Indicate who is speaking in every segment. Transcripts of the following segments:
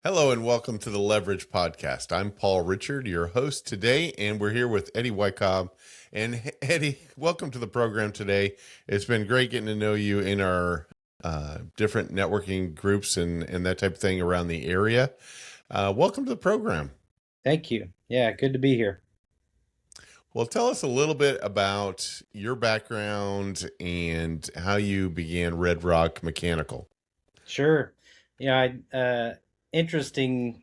Speaker 1: Hello and welcome to the Leverage Podcast. I'm Paul Richard, your host today, and we're here with Eddie Wachob. And Eddie, welcome to the program today. It's been great getting to know you in our different networking groups and that type of thing around the area. Welcome to the program.
Speaker 2: Thank you. Yeah, good to be here.
Speaker 1: Well, tell us a little bit about your background and how you began Red Rock Mechanical.
Speaker 2: Sure. Yeah, interesting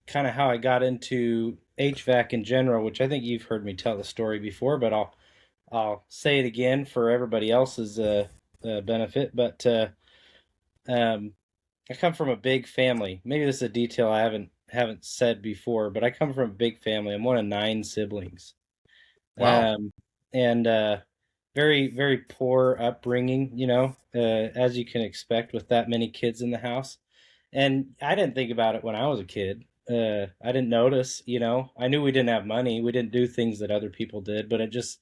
Speaker 2: kind of how I got into HVAC in general, which I think you've heard me tell the story before, but I'll say it again for everybody else's benefit. But um, I come from a big family. Maybe this is a detail I haven't said before, but I come from a big family. I'm one of nine siblings.
Speaker 1: Wow.
Speaker 2: Um, and very, very poor upbringing, as you can expect with that many kids in the house. And I didn't think about it when I was a kid. I didn't notice, I knew we didn't have money. We didn't do things that other people did, but it just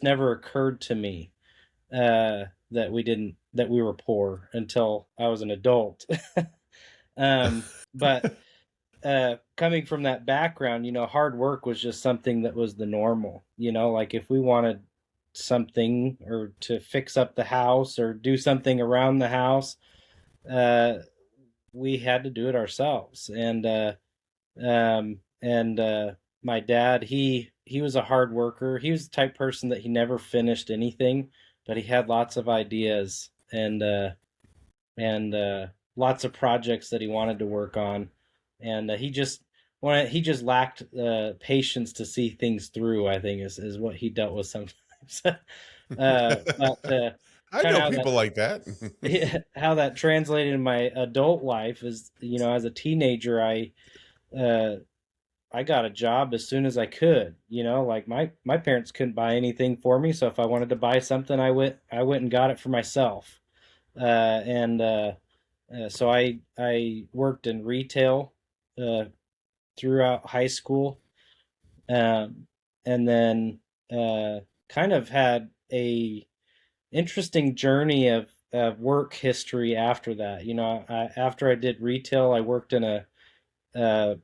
Speaker 2: never occurred to me that we were poor until I was an adult. But coming from that background, hard work was just something that was the normal. Like if we wanted something or to fix up the house or do something around the house, uh, we had to do it ourselves. And my dad, he was a hard worker. He was the type person that he never finished anything, but he had lots of ideas and lots of projects that he wanted to work on, and he just lacked patience to see things through. I think is what he dealt with sometimes. But
Speaker 1: I
Speaker 2: kind
Speaker 1: know
Speaker 2: of how
Speaker 1: people
Speaker 2: that
Speaker 1: like that.
Speaker 2: how that translated in my adult life is, as a teenager, uh, I got a job as soon as I could. Like my parents couldn't buy anything for me, so if I wanted to buy something, I went and got it for myself. And So I worked in retail uh, throughout high school, um, and then kind of had a interesting journey of work history after that. After I did retail, I worked in a, uh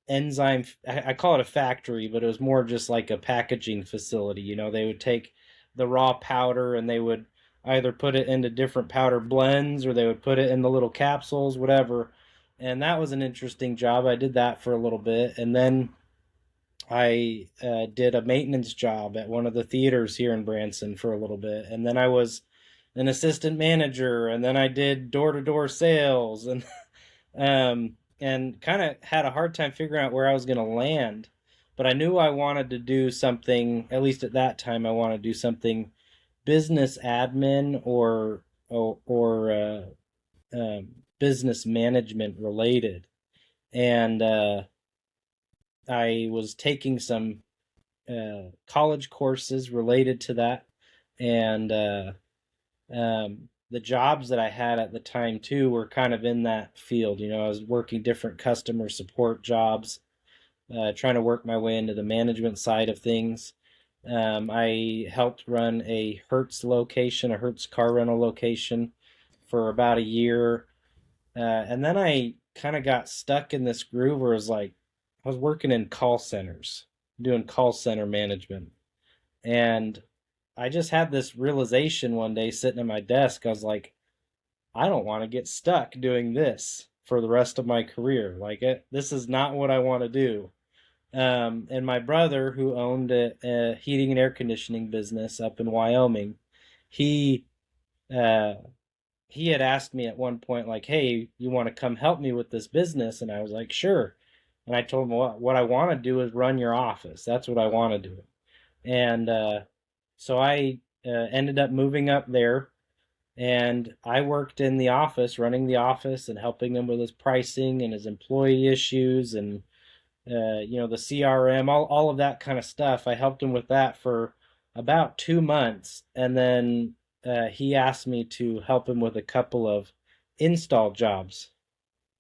Speaker 2: enzyme. I call it a factory, but it was more just like a packaging facility. They would take the raw powder and they would either put it into different powder blends or they would put it in the little capsules, whatever. And that was an interesting job. I did that for a little bit, and then I did a maintenance job at one of the theaters here in Branson for a little bit, and then I was an assistant manager, and then I did door to door sales, and kind of had a hard time figuring out where I was going to land. But I knew I wanted to do something. At least at that time, I wanted to do something business admin or business management related. And I was taking some college courses related to that, and the jobs that I had at the time too were kind of in that field. I was working different customer support jobs, trying to work my way into the management side of things. I helped run a a Hertz car rental location for about a year. And then I kind of got stuck in this groove where it was like I was working in call centers, doing call center management. And I just had this realization one day sitting at my desk. I was like, I don't want to get stuck doing this for the rest of my career. This is not what I want to do. And my brother, who owned a heating and air conditioning business up in Wyoming, he uh, he had asked me at one point, like, "Hey, you want to come help me with this business?" And I was like, "Sure." And I told him, what I want to do is run your office. That's what I want to do. And so I ended up moving up there, and I worked in the office, running the office and helping him with his pricing and his employee issues and the CRM, all of that kind of stuff. I helped him with that for about 2 months, and then he asked me to help him with a couple of install jobs,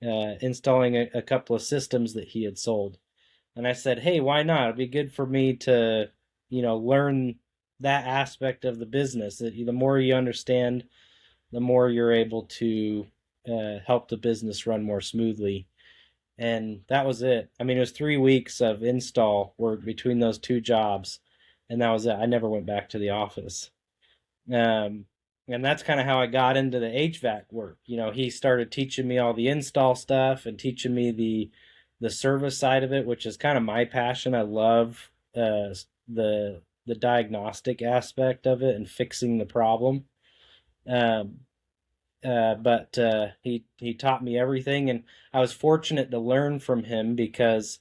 Speaker 2: installing a couple of systems that he had sold. And I said, "Hey, why not? It'd be good for me to, learn that aspect of the business. The more you understand, the more you're able to help the business run more smoothly. And that was it. I mean, it was 3 weeks of install work between those two jobs, and that was it. I never went back to the office. Um, and that's kind of how I got into the HVAC work. He started teaching me all the install stuff and teaching me the service side of it, which is kind of my passion. I love the diagnostic aspect of it and fixing the problem. Um, but he taught me everything, and I was fortunate to learn from him because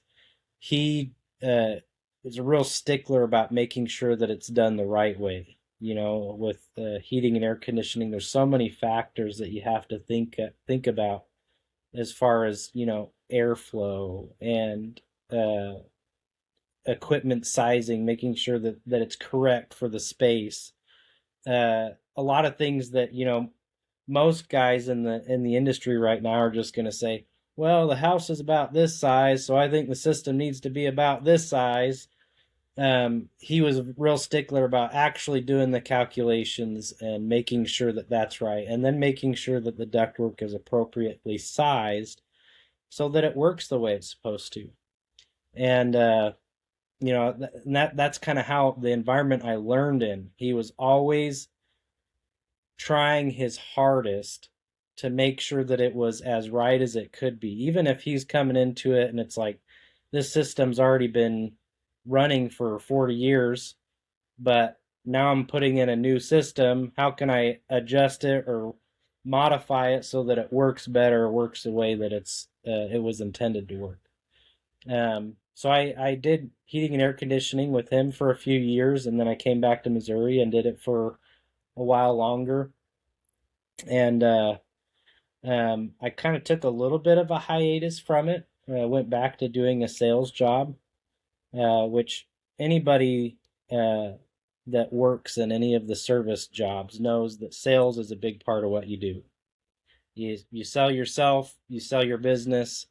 Speaker 2: he is a real stickler about making sure that it's done the right way. With heating and air conditioning, there's so many factors that you have to think about as far as airflow and equipment sizing, making sure that it's correct for the space. A lot of things that most guys in the industry right now are just going to say, well, the house is about this size, so I think the system needs to be about this size. He was a real stickler about actually doing the calculations and making sure that that's right, and then making sure that the ductwork is appropriately sized so that it works the way it's supposed to. And that's kind of how the environment I learned in. He was always trying his hardest to make sure that it was as right as it could be, even if he's coming into it and it's like, this system's already been running for 40 years, but now I'm putting in a new system. How can I adjust it or modify it so that it works better, works the way that it was intended to work? So I did heating and air conditioning with him for a few years, and then I came back to Missouri and did it for a while longer. And I kind of took a little bit of a hiatus from it. I went back to doing a sales job, which anybody that works in any of the service jobs knows that sales is a big part of what you do. You sell yourself, you sell your business.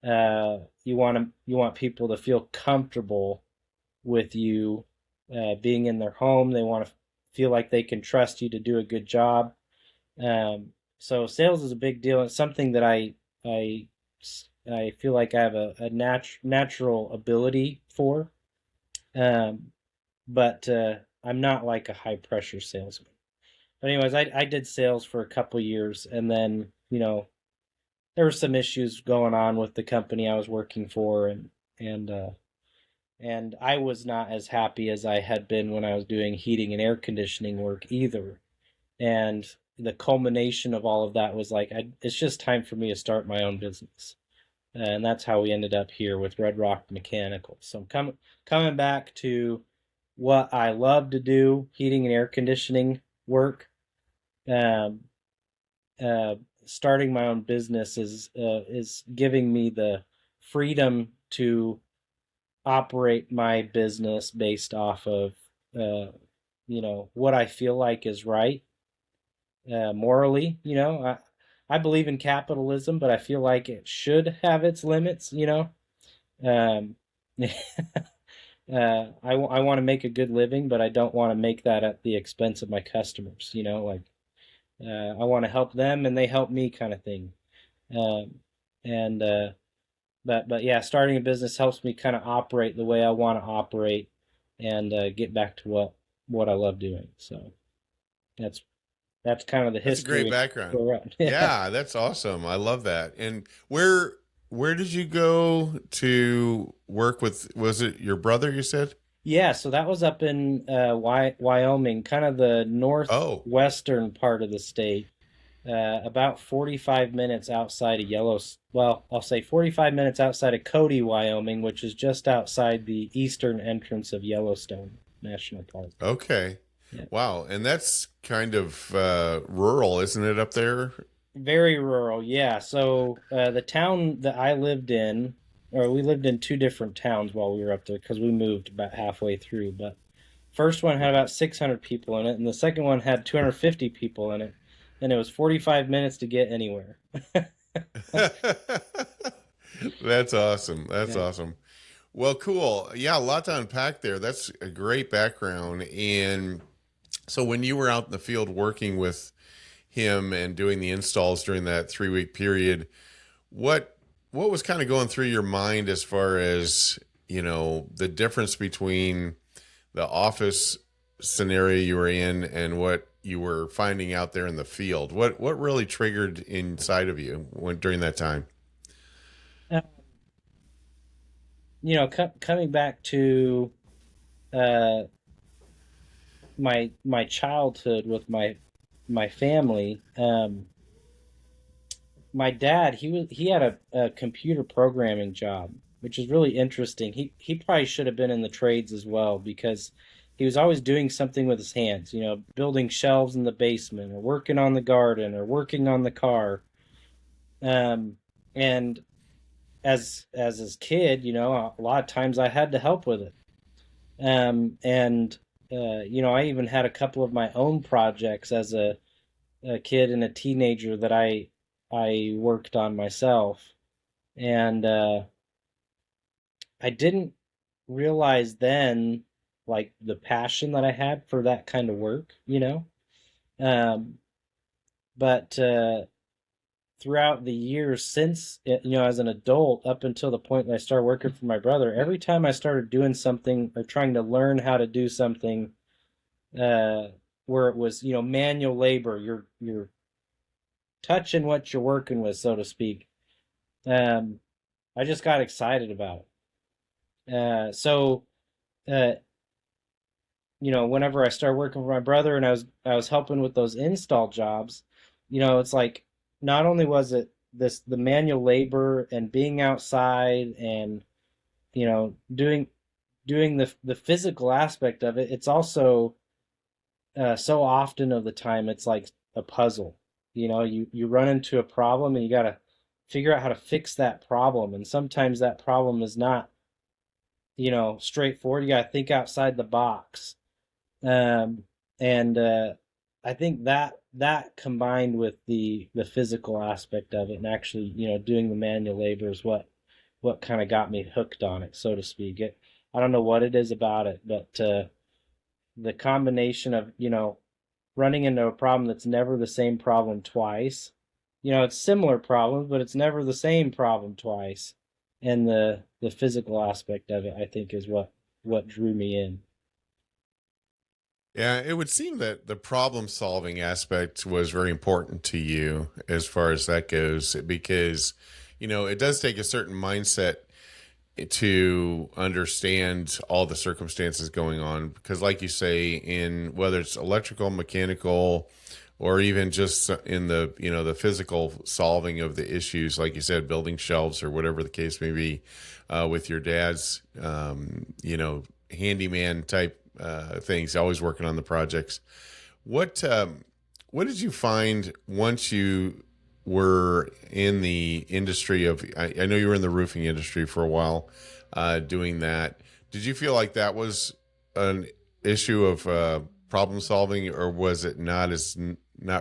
Speaker 2: You want people to feel comfortable with you being in their home. They want to feel like they can trust you to do a good job. So sales is a big deal. It's something that I feel like I have a natural ability for. But I'm not like a high pressure salesman. But anyways, I did sales for a couple years, and then there were some issues going on with the company I was working for, and I was not as happy as I had been when I was doing heating and air conditioning work either. And the culmination of all of that was like, it's just time for me to start my own business. And that's how we ended up here with Red Rock Mechanical. So I'm coming back to what I love to do, heating and air conditioning work. Um, Starting my own business is giving me the freedom to operate my business based off of what I feel like is right morally. I believe in capitalism, but I feel like it should have its limits. Um, I want to make a good living, but I don't want to make that at the expense of my customers. I want to help them and they help me, kind of thing. Um, and but yeah, starting a business helps me kind of operate the way I want to operate and get back to what I love doing. So that's that's kind of the
Speaker 1: That's a great
Speaker 2: history.
Speaker 1: background.
Speaker 2: Yeah.
Speaker 1: Yeah, that's awesome. I love that. And where did you go to work with, was it your brother you said?
Speaker 2: Yeah, so that was up in Wyoming, kind of the
Speaker 1: Oh,
Speaker 2: northwestern part of the state, about 45 minutes outside of well, I'll say 45 minutes outside of Cody, Wyoming, which is just outside the eastern entrance of Yellowstone National Park.
Speaker 1: okay.
Speaker 2: Yeah.
Speaker 1: Wow. And that's kind of rural, isn't it, up there?
Speaker 2: Very rural, yeah. So the town that I lived in, or we lived in two different towns while we were up there because we moved about halfway through. But first one had about 600 people in it, and the second one had 250 people in it, and it was 45 minutes to get anywhere.
Speaker 1: That's awesome. That's
Speaker 2: Yeah.
Speaker 1: awesome. Well, cool. Yeah, a lot to unpack there. That's a great background. And so when you were out in the field working with him and doing the installs during that 3 week period, what what was kind of going through your mind as far as, the difference between the office scenario you were in and what you were finding out there in the field? What really triggered inside of you during that time?
Speaker 2: Uh, coming back to uh, my childhood with my family. My dad, he had a computer programming job, which is really interesting. He probably should have been in the trades as well because he was always doing something with his hands, building shelves in the basement or working on the garden or working on the car. Um, and as his kid, a lot of times I had to help with it. And I even had a couple of my own projects as a kid and a teenager that I worked on myself. And I didn't realize then like the passion that I had for that kind of work. Um, but throughout the years since, as an adult up until the point that I started working for my brother, every time I started doing something or trying to learn how to do something, uh, where it was, manual labor, you're touching what you're working with, so to speak. Um, I just got excited about it. So uh, whenever I started working for my brother and I was helping with those install jobs, it's like not only was it the manual labor and being outside and doing the physical aspect of it, it's also so often of the time it's like a puzzle. You run into a problem and you got to figure out how to fix that problem, and sometimes that problem is not straightforward. You got to think outside the box. um, and I think that combined with the physical aspect of it and actually doing the manual labor is what kind of got me hooked on it, so to speak. I don't know what it is about it, but the combination of running into a problem that's never the same problem twice. It's similar problems, but it's never the same problem twice. And the physical aspect of it, I think, is what drew me in.
Speaker 1: Yeah, it would seem that the problem solving aspect was very important to you as far as that goes, because, it does take a certain mindset to understand all the circumstances going on. Because, like you say, in whether it's electrical, mechanical, or even just in the physical solving of the issues, like you said, building shelves or whatever the case may be, with your dad's, handyman type things, always working on the projects. What what did you find once you were in the industry of? I know you were in the roofing industry for a while, doing that. Did you feel like that was an issue of problem solving, or was it not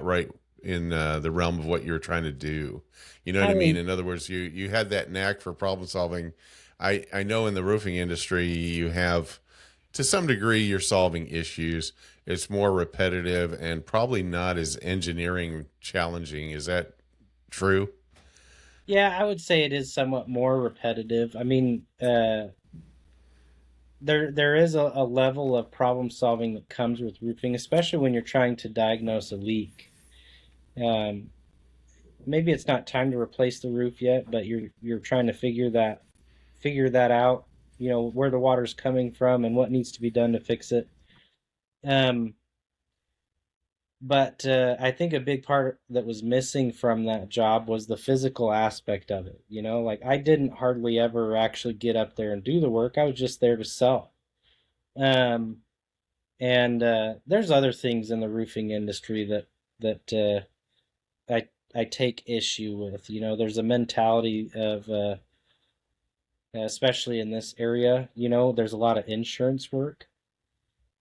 Speaker 1: right in the realm of what you were trying to do? You know what I mean?
Speaker 2: I
Speaker 1: In other words, you had that knack for problem solving. I know in the roofing industry you have, to some degree, you're solving issues. It's more repetitive and probably not as engineering challenging. Is that true?
Speaker 2: Yeah, I would say it is somewhat more repetitive. I mean, there is a level of problem solving that comes with roofing, especially when you're trying to diagnose a leak. Um, Maybe it's not time to replace the roof yet, but you're trying to figure that out. Where the water's coming from and what needs to be done to fix it. Um, but I think a big part that was missing from that job was the physical aspect of it. Like I didn't hardly ever actually get up there and do the work. I was just there to sell. Um, and there's other things in the roofing industry that I take issue with. There's a mentality of especially in this area. There's a lot of insurance work,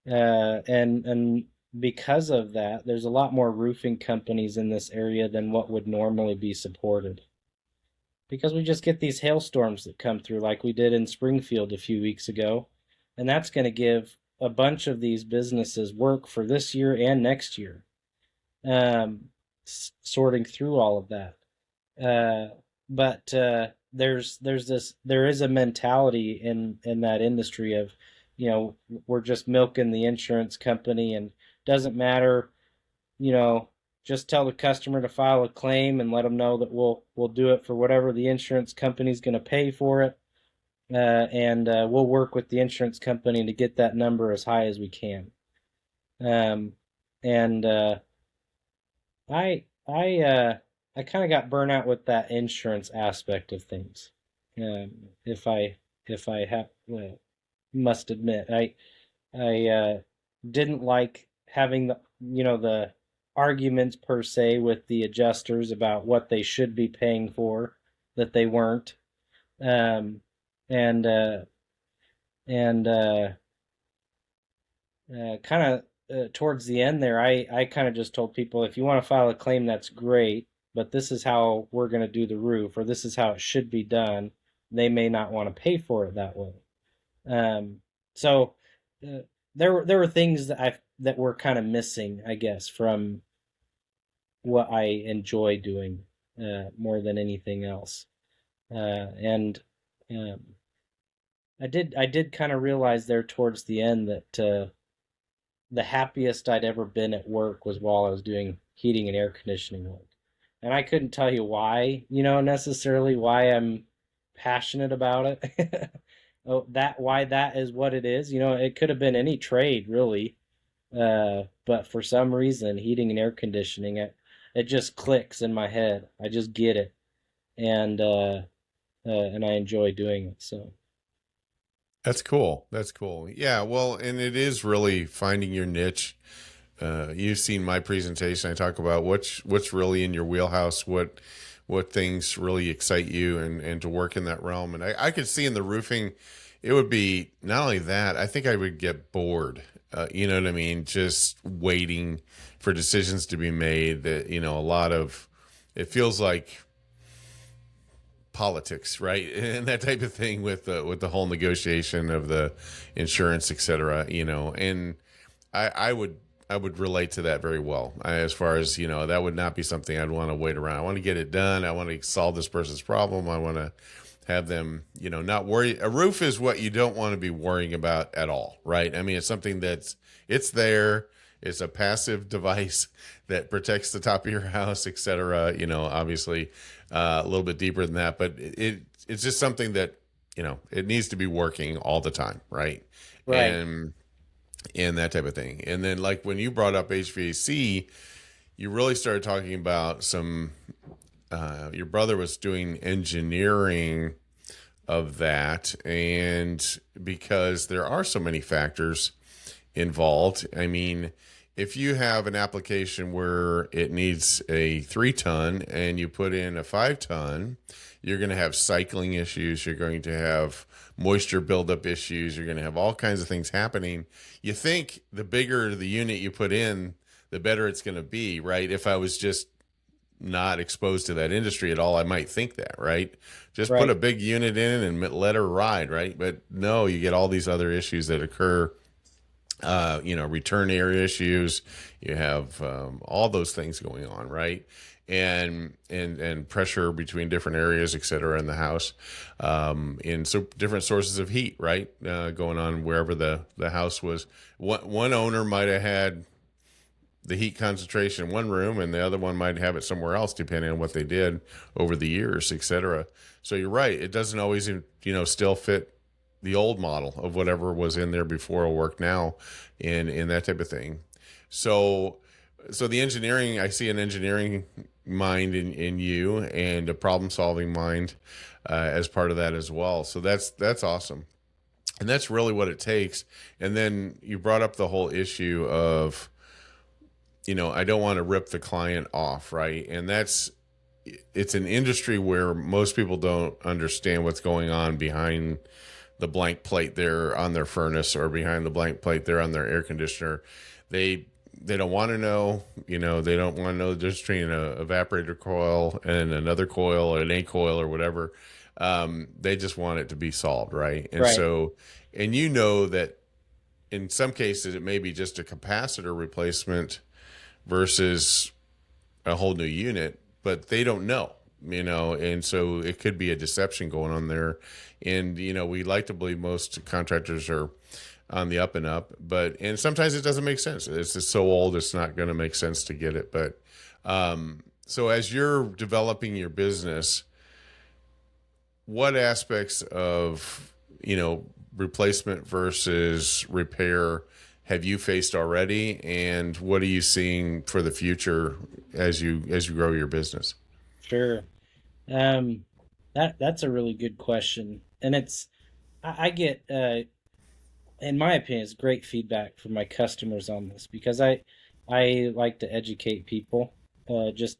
Speaker 2: and because of that, there's a lot more roofing companies in this area than what would normally be supported. Because we just get these hailstorms that come through, like we did in Springfield a few weeks ago, and that's going to give a bunch of these businesses work for this year and next year. Um, sorting through all of that. But there is a mentality in that industry of, we're just milking the insurance company, and doesn't matter, you know, just tell the customer to file a claim and let them know that we'll do it for whatever the insurance company's going to pay for it, and we'll work with the insurance company to get that number as high as we can. Um, and I I I kind of got burnt out with that insurance aspect of things. If I have must admit, I didn't like having the arguments per se with the adjusters about what they should be paying for that they weren't. Um, and uh, and kind of towards the end there, I kind of just told people, if you want to file a claim, that's great, but this is how we're going to do the roof, or this is how it should be done. They may not want to pay for it that way. Um, so uh, there were things that were kind of missing, I guess, from what I enjoy doing more than anything else. And um, I did kind of realize there towards the end that the happiest I'd ever been at work was while I was doing heating and air conditioning work. And I couldn't tell you why, necessarily why I'm passionate about it. Oh, why that is what it is. It could have been any trade really. But for some reason, heating and air conditioning, it just clicks in my head. I just get it. And I enjoy doing it. So,
Speaker 1: That's cool. That's cool. Yeah. Well, and it is really finding your niche. You've seen my presentation. I talk about what's really in your wheelhouse, what things really excite you, and to work in that realm. And I could see in the roofing, it would be not only that, I think I would get bored. You know what I mean? Just waiting for decisions to be made. That, a lot of, it feels like politics, right? And that type of thing with the whole negotiation of the insurance, et cetera, and I would relate to that very well. As far as, that would not be something I'd want to wait around. I want to get it done. I want to solve this person's problem. I want to have them, not worry. A roof is what you don't want to be worrying about at all, right? I mean, it's something it's there. It's a passive device that protects the top of your house, et cetera. Obviously, a little bit deeper than that, but it's just something that, it needs to be working all the time, right?
Speaker 2: right.
Speaker 1: And that type of thing. And then, like, when you brought up HVAC, you really started talking about your brother was doing engineering of that. And because there are so many factors involved, I mean, if you have an application where it needs a 3-ton and you put in a 5-ton, you're going to have cycling issues. You're going to have moisture buildup issues. You're going to have all kinds of things happening. You think the bigger the unit you put in, the better it's going to be, right? If I was just not exposed to that industry at all, I might think that, right? Just put
Speaker 2: Right.
Speaker 1: a big unit in and let her ride, right? But no, you get all these other issues that occur. Return area issues. You have all those things going on, right? And pressure between different areas, et cetera, in the house, and so different sources of heat, right? Going on wherever the house was. One owner might have had the heat concentration in one room, and the other one might have it somewhere else, depending on what they did over the years, et cetera. So you're right; it doesn't always, still fit the old model of whatever was in there before will work now, and that type of thing. So the engineering, I see an engineering mind in you, and a problem solving mind as part of that as well. So that's awesome, and that's really what it takes. And then you brought up the whole issue of, I don't want to rip the client off, right? And it's an industry where most people don't understand what's going on behind the blank plate there on their furnace, or behind the blank plate there on their air conditioner. They don't want to know, they don't want to know the difference between an evaporator coil and another coil, or an A coil, or whatever. They just want it to be solved, right? And
Speaker 2: Right.
Speaker 1: so, and that in some cases it may be just a capacitor replacement versus a whole new unit, but they don't know, and so it could be a deception going on there. And, we like to believe most contractors are on the up and up, and sometimes it doesn't make sense. It's just so old, it's not going to make sense to get it. But, so as you're developing your business, what aspects of, replacement versus repair have you faced already, and what are you seeing for the future as you grow your business?
Speaker 2: Sure. Um, that's a really good question, and I get in my opinion, it's great feedback from my customers on this because I like to educate people, just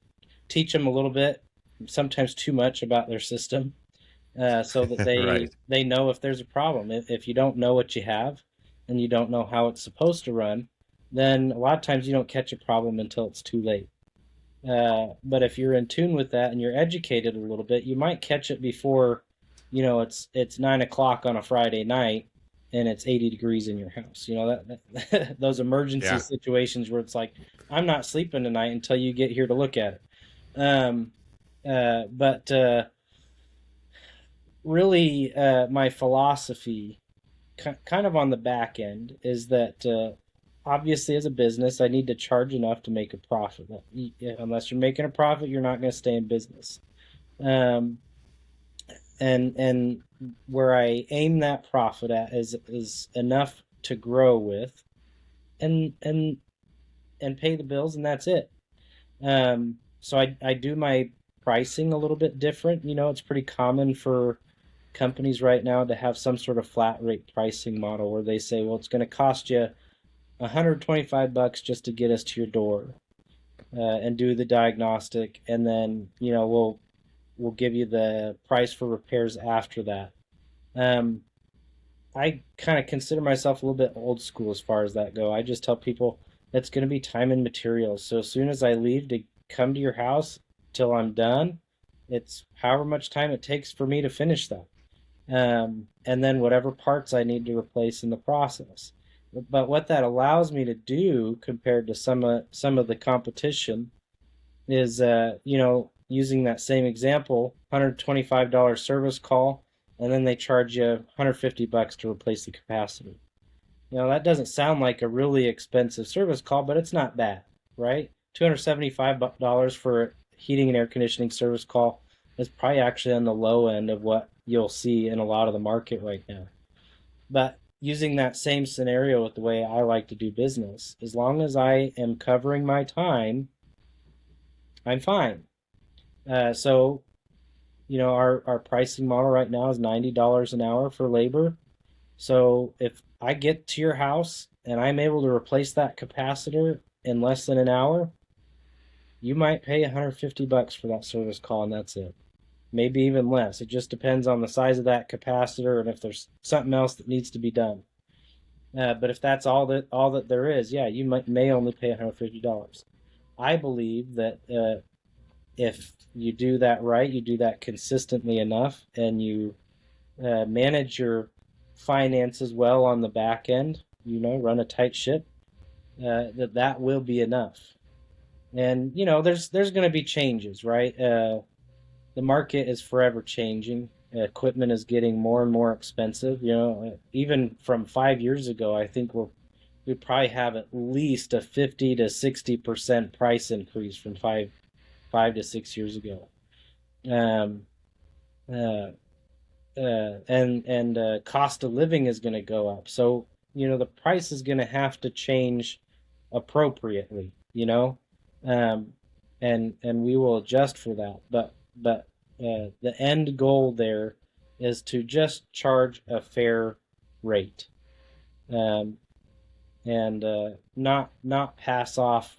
Speaker 2: teach them a little bit, sometimes too much about their system, so that
Speaker 1: Right.
Speaker 2: they know if there's a problem. If you don't know what you have and you don't know how it's supposed to run, then a lot of times you don't catch a problem until it's too late. But if you're in tune with that and you're educated a little bit, you might catch it before, it's 9 o'clock on a Friday night and it's 80 degrees in your house. Those emergency
Speaker 1: Yeah.
Speaker 2: situations where it's like, I'm not sleeping tonight until you get here to look at it. Um, but really, my philosophy, kind of on the back end, is that obviously, as a business, I need to charge enough to make a profit. Unless you're making a profit, you're not going to stay in business. Um, and where I aim that profit at is enough to grow with, and pay the bills, and that's it. So I do my pricing a little bit different. It's pretty common for companies right now to have some sort of flat rate pricing model where they say, well, it's going to cost you $125 just to get us to your door, and do the diagnostic, and then we'll give you the price for repairs after that. Um, I kind of consider myself a little bit old school as far as that go. I just tell people it's going to be time and materials. So as soon as I leave to come to your house till I'm done, it's however much time it takes for me to finish that. And then whatever parts I need to replace in the process. But what that allows me to do compared to some of the competition is, using that same example, $125 service call, and then they charge you $150 to replace the capacitor. That doesn't sound like a really expensive service call, but it's not bad, right? $275 for a heating and air conditioning service call is probably actually on the low end of what you'll see in a lot of the market right now. But using that same scenario with the way I like to do business, as long as I am covering my time, I'm fine. So, our pricing model right now is $90 an hour for labor. So if I get to your house and I'm able to replace that capacitor in less than an hour, you might pay $150 for that service call, and that's it. Maybe even less. It just depends on the size of that capacitor and if there's something else that needs to be done. But if that's all that there is, yeah, you may only pay $150. I believe that if you do that right, you do that consistently enough, and you manage your finances well on the back end, run a tight ship, that will be enough. And there's going to be changes, right? The market is forever changing. Equipment is getting more and more expensive. Even from 5 years ago, I think we probably have at least a 50 to 60% price increase from five to 6 years ago. Um, uh, and cost of living is going to go up. So the price is going to have to change appropriately. Um, and we will adjust for that. But the end goal there is to just charge a fair rate, um, and not pass off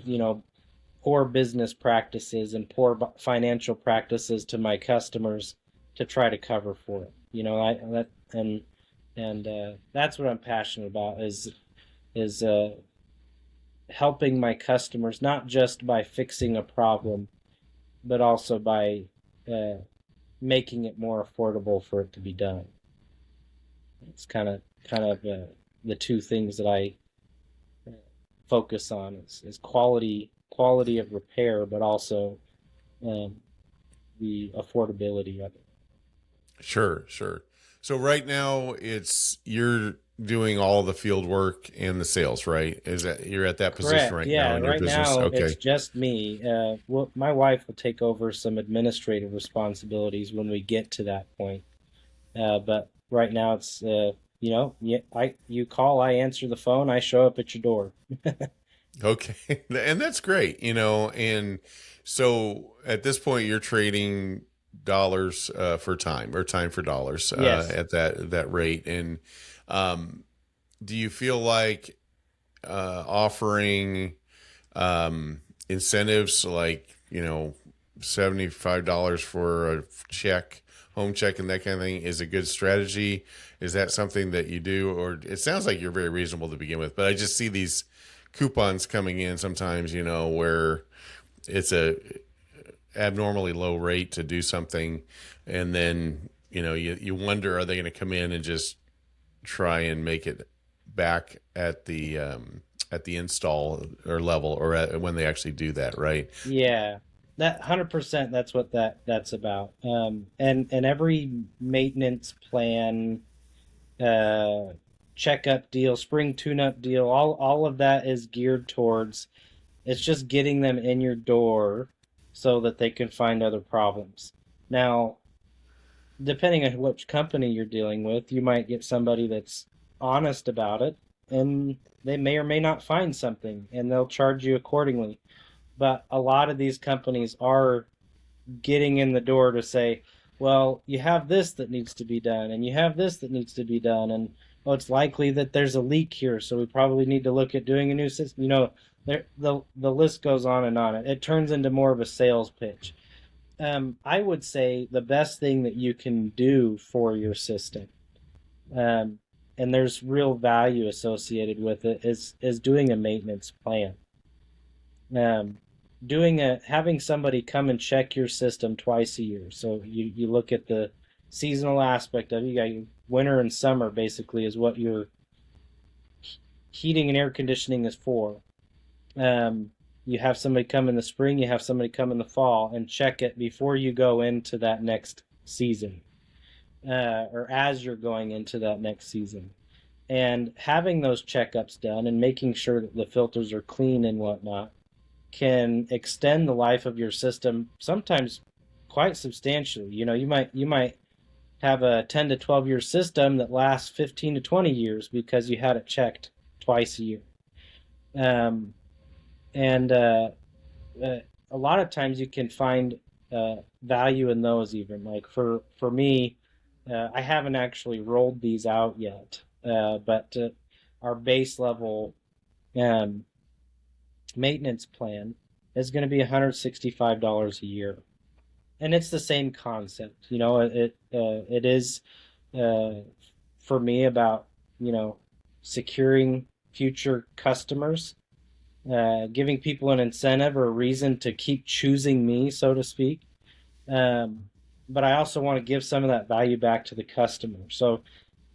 Speaker 2: poor business practices and poor financial practices to my customers to try to cover for it. I that and That's what I'm passionate about is helping my customers not just by fixing a problem, but also by uh, making it more affordable for it to be done. It's kind of the two things that I focus on is quality quality of repair, but also um, the affordability of it.
Speaker 1: Sure, sure. So right now it's you're doing all the field work and the sales, right? Is that you're at that position
Speaker 2: Correct.
Speaker 1: right now
Speaker 2: Yeah.
Speaker 1: in your
Speaker 2: Right
Speaker 1: business?
Speaker 2: now, it's
Speaker 1: Okay.
Speaker 2: just me. Well, my wife will take over some administrative responsibilities when we get to that point. But right now, it's yeah, you call, I answer the phone, I show up at your door.
Speaker 1: Okay. And that's great, and so at this point you're trading dollars for time or time for dollars
Speaker 2: Yes.
Speaker 1: at that rate. And um do you feel like offering incentives like $75 for a check, home check, and that kind of thing is a good strategy? Is that something that you do? Or it sounds like you're very reasonable to begin with, but I just see these coupons coming in sometimes, where it's a abnormally low rate to do something, and then you wonder, are they going to come in and just try and make it back at the install or level, or when they actually do that, right?
Speaker 2: Yeah. That 100%, that's what that's about. And every maintenance plan, uh, checkup deal, spring tune-up deal, all of that is geared towards it's just getting them in your door so that they can find other problems. Now, depending on which company you're dealing with, you might get somebody that's honest about it and they may or may not find something and they'll charge you accordingly. But a lot of these companies are getting in the door to say, well, you have this that needs to be done, and you have this that needs to be done, and oh, it's likely that there's a leak here, so we probably need to look at doing a new system. The list goes on and on. It turns into more of a sales pitch. I would say the best thing that you can do for your system, um, and there's real value associated with it, is doing a maintenance plan. Um, having somebody come and check your system twice a year. So you look at the seasonal aspect of it. You got winter and summer basically is what your heating and air conditioning is for. Um, you have somebody come in the spring, you have somebody come in the fall and check it before you go into that next season, or as you're going into that next season. And having those checkups done and making sure that the filters are clean and whatnot can extend the life of your system sometimes quite substantially. You might have a 10 to 12 year system that lasts 15 to 20 years because you had it checked twice a year. Um, and A lot of times you can find value in those even. Like for me, I haven't actually rolled these out yet, but our base level um, maintenance plan is going to be $165 a year, and it's the same concept. It is uh, for me about securing future customers, giving people an incentive or a reason to keep choosing me, so to speak. Um, but I also want to give some of that value back to the customer. So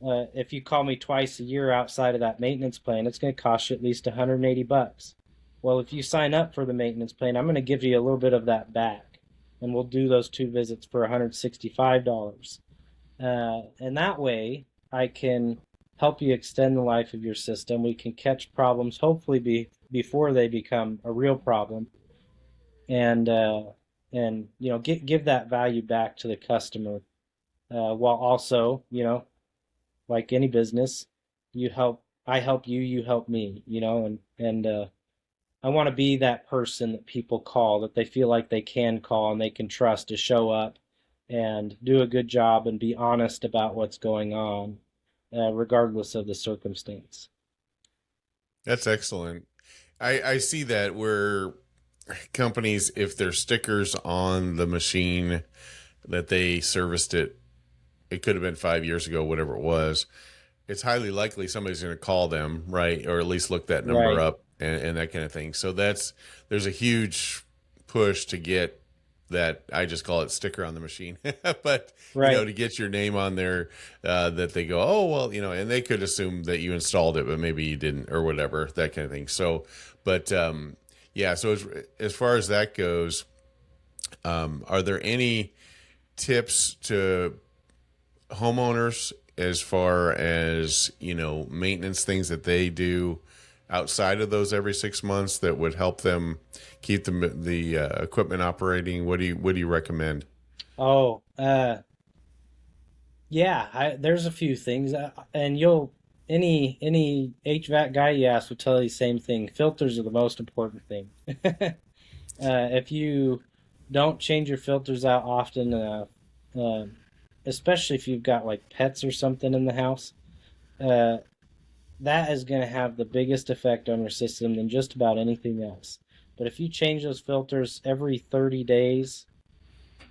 Speaker 2: if you call me twice a year outside of that maintenance plan, it's going to cost you at least $180. Well, if you sign up for the maintenance plan, I'm going to give you a little bit of that back, and we'll do those two visits for $165. And that way, I can help you extend the life of your system. We can catch problems, hopefully, before they become a real problem, and give that value back to the customer, while also like any business, I help you, you help me, and I want to be that person that people call, that they feel like they can call and they can trust to show up and do a good job and be honest about what's going on, regardless of the circumstance.
Speaker 1: That's excellent. I see that where companies, if there's stickers on the machine that they serviced it could have been 5 years ago, whatever it was, it's highly likely somebody's going to call them, right? Or at least look that number
Speaker 2: Right,
Speaker 1: up, and that kind of thing. So there's a huge push to get that, I just call it sticker on the machine, but
Speaker 2: right.
Speaker 1: to get your name on there, that they go, oh, well, and they could assume that you installed it, but maybe you didn't or whatever, that kind of thing. So, but, Yeah. So as far as that goes, are there any tips to homeowners as far as, maintenance things that they do outside of those every 6 months that would help them keep the equipment operating? What do you recommend?
Speaker 2: Oh, yeah, there's a few things, and any HVAC guy you ask will tell you the same thing. Filters are the most important thing. If you don't change your filters out often enough, especially if you've got like pets or something in the house, uh, that is going to have the biggest effect on your system than just about anything else. But if you change those filters every 30 days,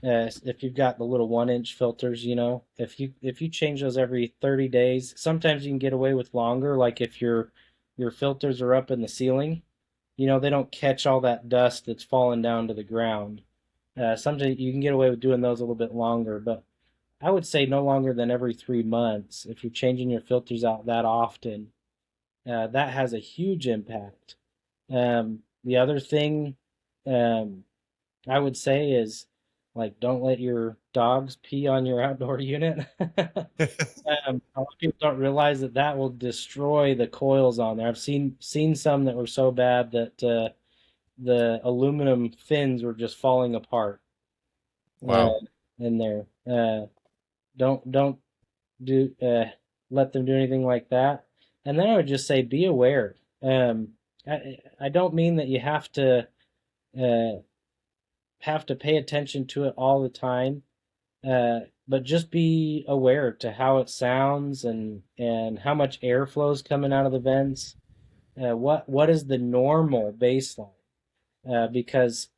Speaker 2: if you've got the little 1 inch filters, if you change those every 30 days, sometimes you can get away with longer. Like if your filters are up in the ceiling, they don't catch all that dust that's falling down to the ground. Sometimes you can get away with doing those a little bit longer, but I would say no longer than every 3 months. If you're changing your filters out that often, that has a huge impact. The other thing um, I would say is like don't let your dogs pee on your outdoor unit. A lot of people don't realize that that will destroy the coils on there. I've seen some that were so bad that the aluminum fins were just falling apart uh,
Speaker 1: Wow.
Speaker 2: in there. Don't do let them do anything like that. And then I would just say be aware. I don't mean that you uh, have to pay attention to it all the time, but just be aware to how it sounds and how much airflow is coming out of the vents. What is the normal baseline? Because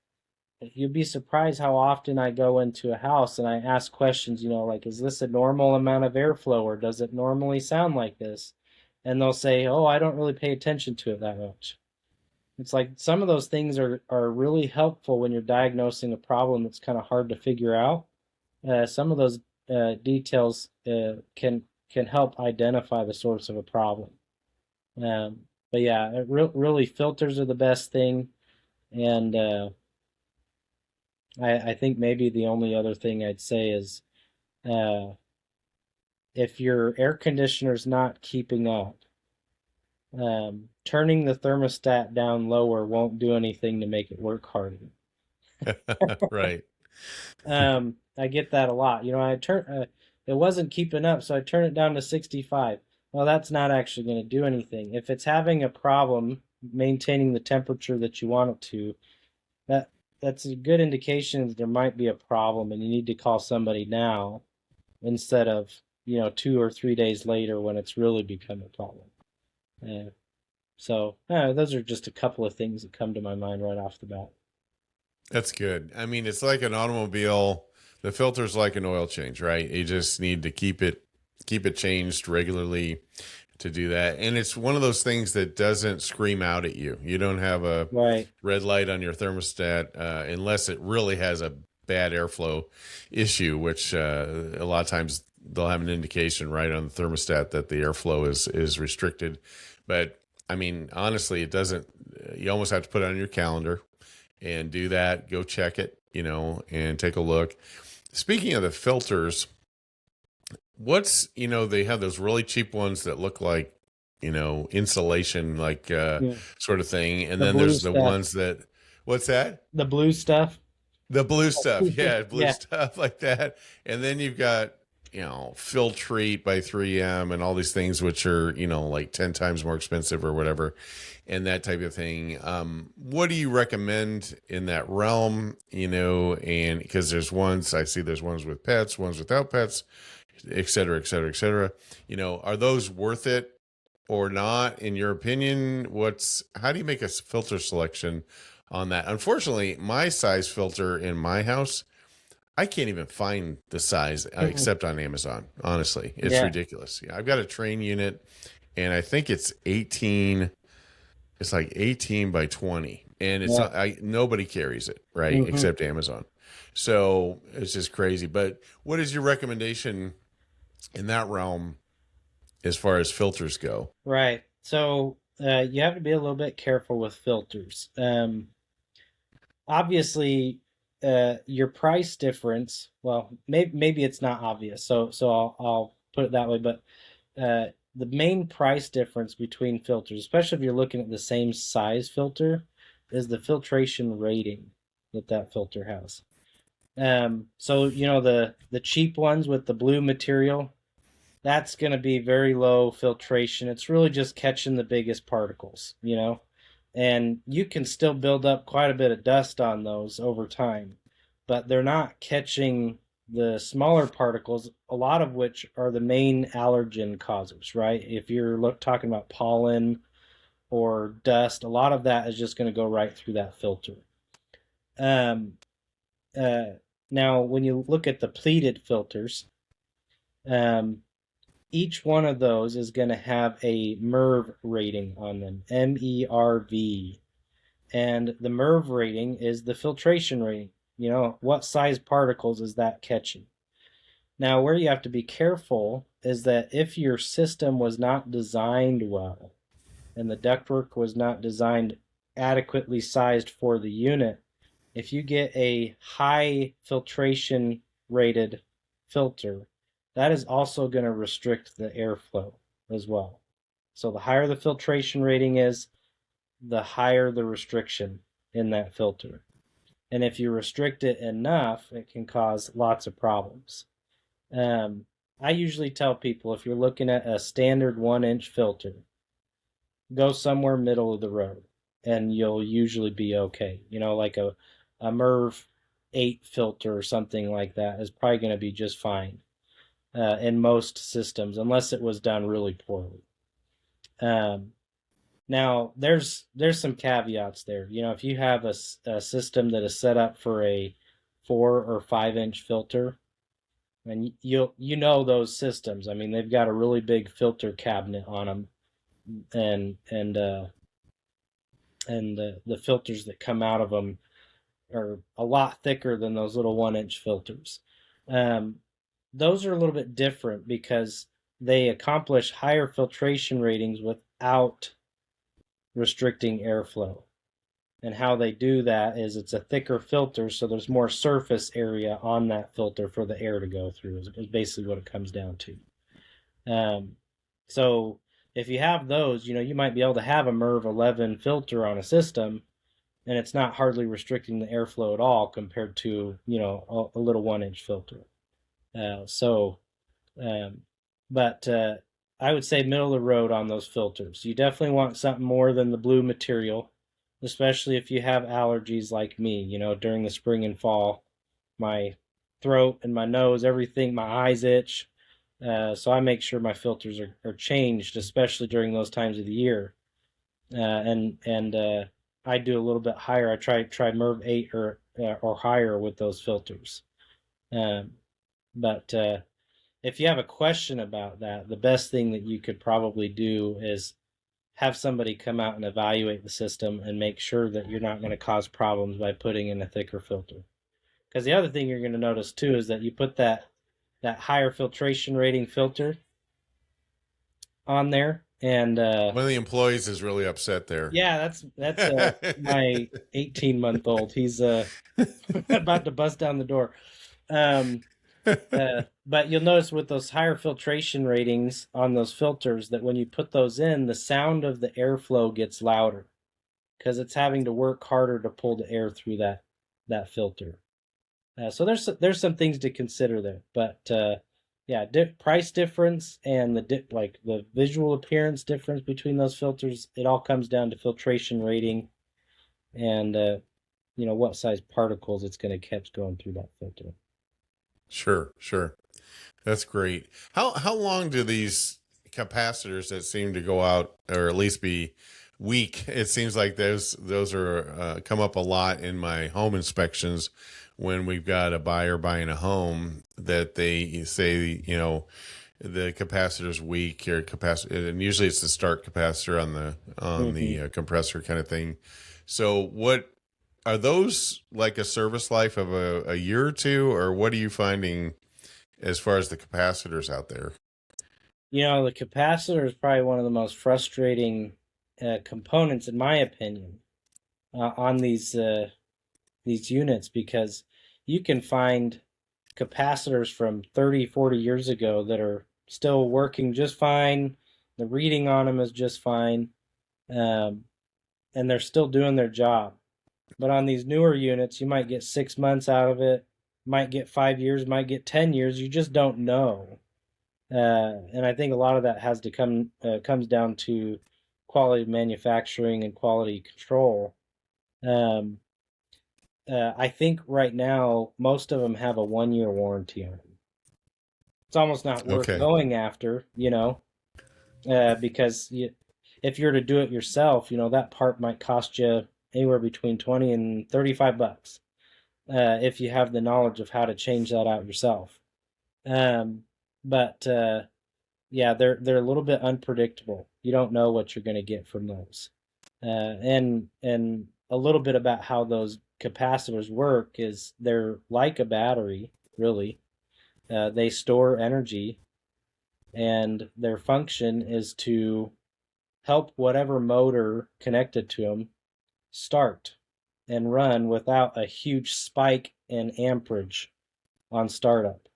Speaker 2: you'd be surprised how often I go into a house and I ask questions, like, is this a normal amount of airflow or does it normally sound like this? And they'll say, oh, I don't really pay attention to it that much. It's like some of those things are really helpful when you're diagnosing a problem that's kind of hard to figure out. Some of those details can help identify the source of a problem. But yeah, really filters are the best thing, and I think maybe the only other thing I'd say is uh, if your air conditioner's not keeping up, turning the thermostat down lower won't do anything to make it work harder.
Speaker 1: Right.
Speaker 2: I get that a lot. It wasn't keeping up, so I turn it down to 65. Well, that's not actually going to do anything. If it's having a problem maintaining the temperature that you want it to, that that's a good indication that there might be a problem and you need to call somebody now instead of 2 or 3 days later when it's really become a problem. Those are just a couple of things that come to my mind right off the bat.
Speaker 1: That's good. I mean, it's like an automobile. The filter's like an oil change, right? You just need to keep it changed regularly to do that. And it's one of those things that doesn't scream out at you. You don't have a
Speaker 2: Right.
Speaker 1: red light on your thermostat unless it really has a bad airflow issue, which a lot of times they'll have an indication right on the thermostat that the airflow is restricted. But I mean, honestly, it doesn't. You almost have to put it on your calendar and do that. Go check it, and take a look. Speaking of the filters, they have those really cheap ones that look like, insulation, like
Speaker 2: Yeah.
Speaker 1: sort of thing. And
Speaker 2: The
Speaker 1: then
Speaker 2: blue
Speaker 1: there's the
Speaker 2: stuff.
Speaker 1: ones that, what's that?
Speaker 2: The blue stuff.
Speaker 1: The blue stuff. Yeah, blue
Speaker 2: Yeah.
Speaker 1: stuff like that. And then you've got, Filtrete by 3M and all these things, which are, like 10 times more expensive or whatever, and that type of thing. What do you recommend in that realm? And because there's ones with pets, ones without pets, et cetera, et cetera, et cetera. Are those worth it or not, in your opinion? How do you make a filter selection on that? Unfortunately, my size filter in my house, I can't even find the size except on Amazon. Honestly, it's
Speaker 2: Yeah.
Speaker 1: ridiculous. Yeah, I've got a train unit, and I think it's 18. It's like 18 by 20, and it's
Speaker 2: Yeah.
Speaker 1: not. Nobody carries it, right,
Speaker 2: Hmm.
Speaker 1: except Amazon. So it's just crazy. But what is your recommendation in that realm as far as filters go?
Speaker 2: Right. So you have to be a little bit careful with filters. obviously, your price difference. Well, maybe it's not obvious. So I'll put it that way. But the main price difference between filters, especially if you're looking at the same size filter, is the filtration rating that filter has. So the cheap ones with the blue material, that's going to be very low filtration. It's really just catching the biggest particles, and you can still build up quite a bit of dust on those over time, but they're not catching the smaller particles, a lot of which are the main allergen causers, right? If you're talking about pollen or dust, a lot of that is just going to go right through that filter. Um, uh, Now, when you look at the pleated filters, um, each one of those is going to have a MERV rating on them, MERV. And the MERV rating is the filtration rating. What size particles is that catching? Now, where you have to be careful is that if your system was not designed well and the ductwork was not designed adequately sized for the unit, if you get a high filtration rated filter, that is also going to restrict the airflow as well. So the higher the filtration rating is, the higher the restriction in that filter. And if you restrict it enough, it can cause lots of problems. I usually tell people, if you're looking at a standard 1-inch filter, go somewhere middle of the road and you'll usually be okay. Like a MERV 8 filter or something like that is probably going to be just fine in most systems, unless it was done really poorly. Now, there's some caveats there. If you have a system that is set up for a 4 or 5-inch filter, and those systems. I mean, they've got a really big filter cabinet on them, and the filters that come out of them are a lot thicker than those little 1-inch filters. Those are a little bit different because they accomplish higher filtration ratings without restricting airflow. And how they do that is it's a thicker filter, so there's more surface area on that filter for the air to go through, is basically what it comes down to. So if you have those, you might be able to have a MERV 11 filter on a system, and it's not hardly restricting the airflow at all compared to, a little 1-inch filter. But I would say middle of the road on those filters. You definitely want something more than the blue material, especially if you have allergies like me. During the spring and fall, my throat and my nose, everything, my eyes itch. So I make sure my filters are changed, especially during those times of the year. And I do a little bit higher. I try MERV 8 or higher with those filters. But if you have a question about that, the best thing that you could probably do is have somebody come out and evaluate the system and make sure that you're not going to cause problems by putting in a thicker filter. Because the other thing you're going to notice too is that you put that higher filtration rating filter on there, and
Speaker 1: One of the employees is really upset there.
Speaker 2: yeah, that's my 18-month-old. He's about to bust down the door. But you'll notice with those higher filtration ratings on those filters that when you put those in, the sound of the airflow gets louder because it's having to work harder to pull the air through that filter. So there's some things to consider there, but yeah, price difference and the visual appearance difference between those filters, it all comes down to filtration rating and what size particles it's going to catch going through that filter.
Speaker 1: Sure. That's great. How long do these capacitors that seem to go out, or at least be weak? It seems like those are come up a lot in my home inspections when we've got a buyer buying a home, that they say, the capacitor's weak, or capacitor, and usually it's the start capacitor on the compressor kind of thing. So what are those, like a service life of a year or two, or what are you finding as far as the capacitors out there?
Speaker 2: The capacitor is probably one of the most frustrating components, in my opinion, on these these units, because you can find capacitors from 30, 40 years ago that are still working just fine. The reading on them is just fine. Um, and they're still doing their job. But on these newer units, you might get 6 months out of it, might get 5 years, might get 10 years. You just don't know. And I think a lot of that has to comes down to quality manufacturing and quality control. Um, I think right now most of them have a 1 year warranty on them. It's almost not worth
Speaker 1: Okay.
Speaker 2: going after, because if you're to do it yourself, that part might cost you anywhere between 20 and $35, if you have the knowledge of how to change that out yourself. But yeah, they're a little bit unpredictable. You don't know what you're going to get from those. And a little bit about how those capacitors work is they're like a battery, really. They store energy, and their function is to help whatever motor connected to them start and run without a huge spike in amperage on startup.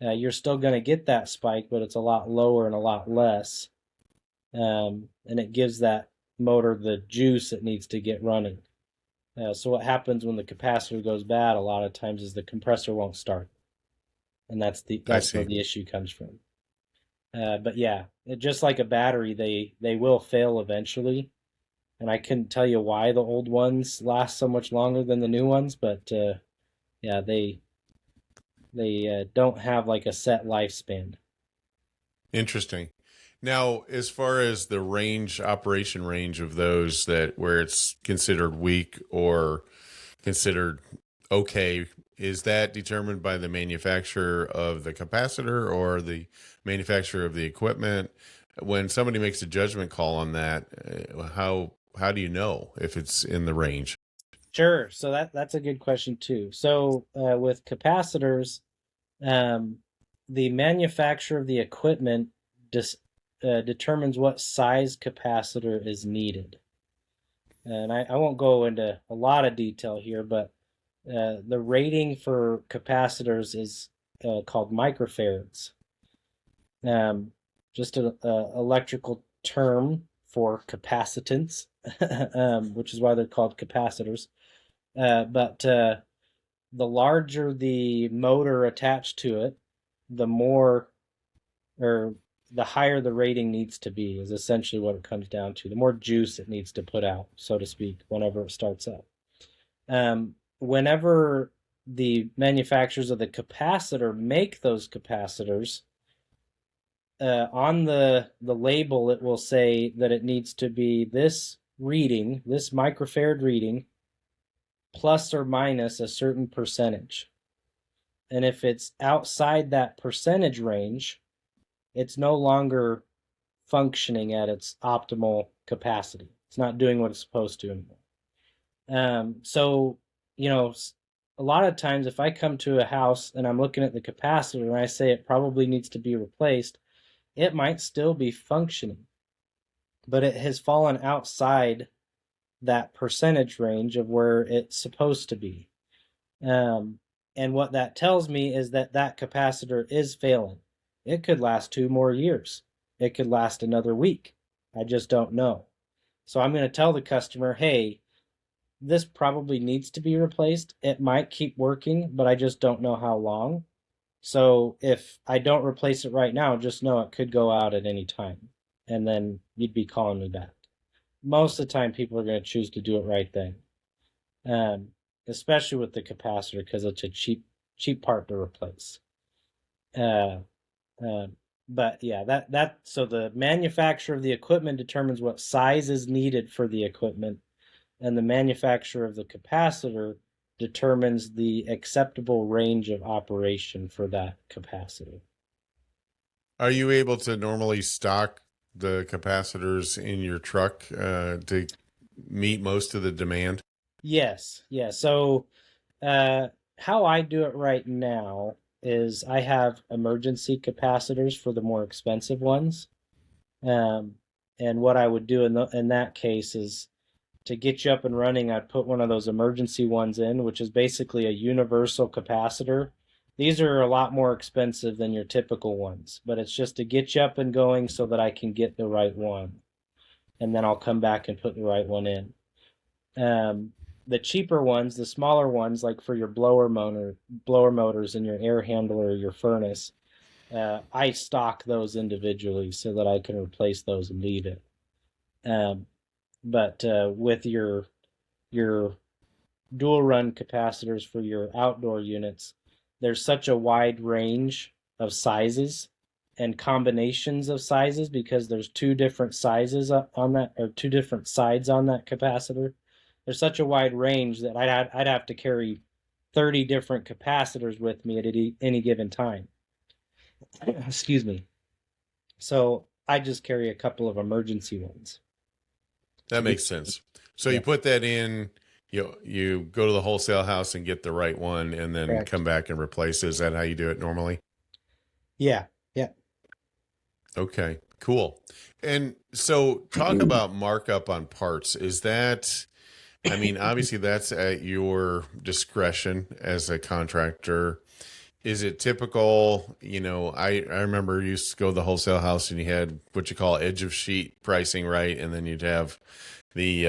Speaker 2: You're still going to get that spike, but it's a lot lower and a lot less. And it gives that motor the juice it needs to get running. So what happens when the capacitor goes bad a lot of times is the compressor won't start, and that's
Speaker 1: I
Speaker 2: where
Speaker 1: see.
Speaker 2: the issue comes from. But yeah, just like a battery, they will fail eventually, and I couldn't tell you why the old ones last so much longer than the new ones, but yeah, they don't have like a set lifespan.
Speaker 1: Interesting. Now, as far as the operation range of those that where it's considered weak or considered okay, is that determined by the manufacturer of the capacitor or the manufacturer of the equipment? When somebody makes a judgment call on that, how do you know if it's in the range?
Speaker 2: Sure. So that's a good question too. So with capacitors, um, the manufacturer of the equipment determines what size capacitor is needed. And I won't go into a lot of detail here, but the rating for capacitors is called microfarads. Um, just an electrical term for capacitance, which is why they're called capacitors. But the larger the motor attached to it, the more or the higher the rating needs to be, is essentially what it comes down to. The more juice it needs to put out, so to speak, whenever it starts up. Whenever the manufacturers of the capacitor make those capacitors, on the label, it will say that it needs to be this reading, this microfarad reading, plus or minus a certain percentage. And if it's outside that percentage range, it's no longer functioning at its optimal capacity. It's not doing what it's supposed to anymore. So, a lot of times if I come to a house and I'm looking at the capacitor and I say it probably needs to be replaced, it might still be functioning, but it has fallen outside that percentage range of where it's supposed to be. And what that tells me is that capacitor is failing. It could last 2 more years. It could last another week. I just don't know. So I'm going to tell the customer, hey, this probably needs to be replaced. It might keep working, but I just don't know how long. So if I don't replace it right now, just know it could go out at any time. And then you'd be calling me back. Most of the time, people are going to choose to do it right then. Especially with the capacitor, because it's a cheap part to replace. Uh, uh, but yeah, so the manufacturer of the equipment determines what size is needed for the equipment, and the manufacturer of the capacitor determines the acceptable range of operation for that capacitor.
Speaker 1: Are you able to normally stock the capacitors in your truck to meet most of the demand?
Speaker 2: Yes, yeah. So how I do it right now is I have emergency capacitors for the more expensive ones. Um, and what I would do in that case is to get you up and running, I'd put one of those emergency ones in, which is basically a universal capacitor. These are a lot more expensive than your typical ones, but it's just to get you up and going so that I can get the right one. And then I'll come back and put the right one in. The cheaper ones, the smaller ones, like for your blower motors and your air handler, your furnace, I stock those individually so that I can replace those and leave it. Um, but with your dual run capacitors for your outdoor units, there's such a wide range of sizes and combinations of sizes because there's two different sizes on that, or two different sides on that capacitor. There's such a wide range that I'd have to carry 30 different capacitors with me at any given time. Excuse me. So I just carry a couple of emergency ones to
Speaker 1: That
Speaker 2: get.
Speaker 1: makes sense. So
Speaker 2: Yeah,
Speaker 1: you put that in, you go to the wholesale house and get the right one and then
Speaker 2: correct.
Speaker 1: come back and replace it. Is that how you do it normally?
Speaker 2: Yeah, yeah.
Speaker 1: Okay, cool. And so talk about markup on parts. Is that, I mean, obviously that's at your discretion as a contractor. Is it typical? I remember you used to go to the wholesale house and you had what you call edge of sheet pricing, right? And then you'd have the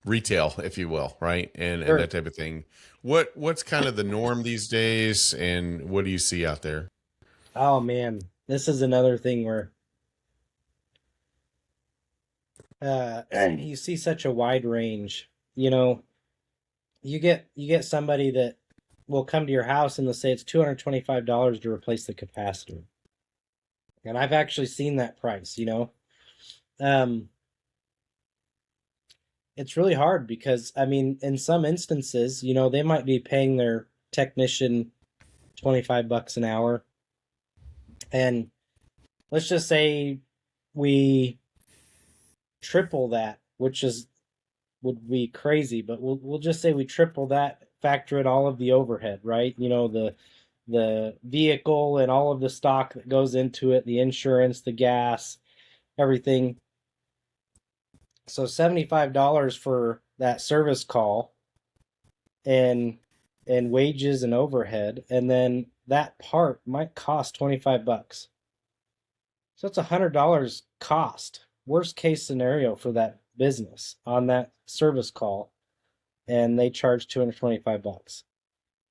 Speaker 1: retail, if you will, right? And
Speaker 2: Sure.
Speaker 1: that type of thing. What's kind of the norm these days, and what do you see out there?
Speaker 2: Oh man, this is another thing where you see such a wide range. You know, you get somebody that will come to your house and they'll say it's $225 to replace the capacitor. And I've actually seen that price, you know. Um, it's really hard because I mean, in some instances, you know, they might be paying their technician 25 bucks an hour. And let's just say we triple that, which is would be crazy, but we'll just say we triple that, factor in all of the overhead, right? You know, the vehicle and all of the stock that goes into it, the insurance, the gas, everything. So $75 for that service call and wages and overhead, and then that part might cost 25 bucks. So it's $100 cost. Worst case scenario for that business on that service call, and they charge 225 bucks.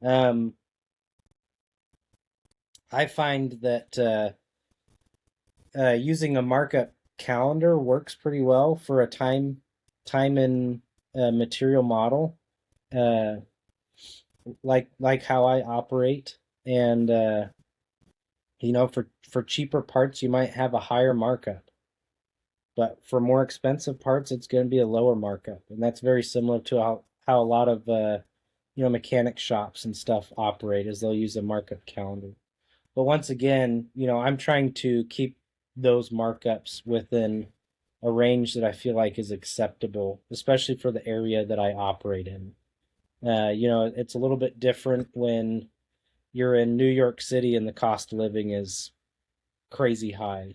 Speaker 2: Um, I find that using a markup calendar works pretty well for a time and material model, uh, like how I operate. And you know, for cheaper parts, you might have a higher markup, but for more expensive parts, it's going to be a lower markup, and that's very similar to how a lot of you know, mechanic shops and stuff operate, is they'll use a markup calendar. But once again, you know, I'm trying to keep those markups within a range that I feel like is acceptable, especially for the area that I operate in. You know, it's a little bit different when you're in New York City and the cost of living is crazy high.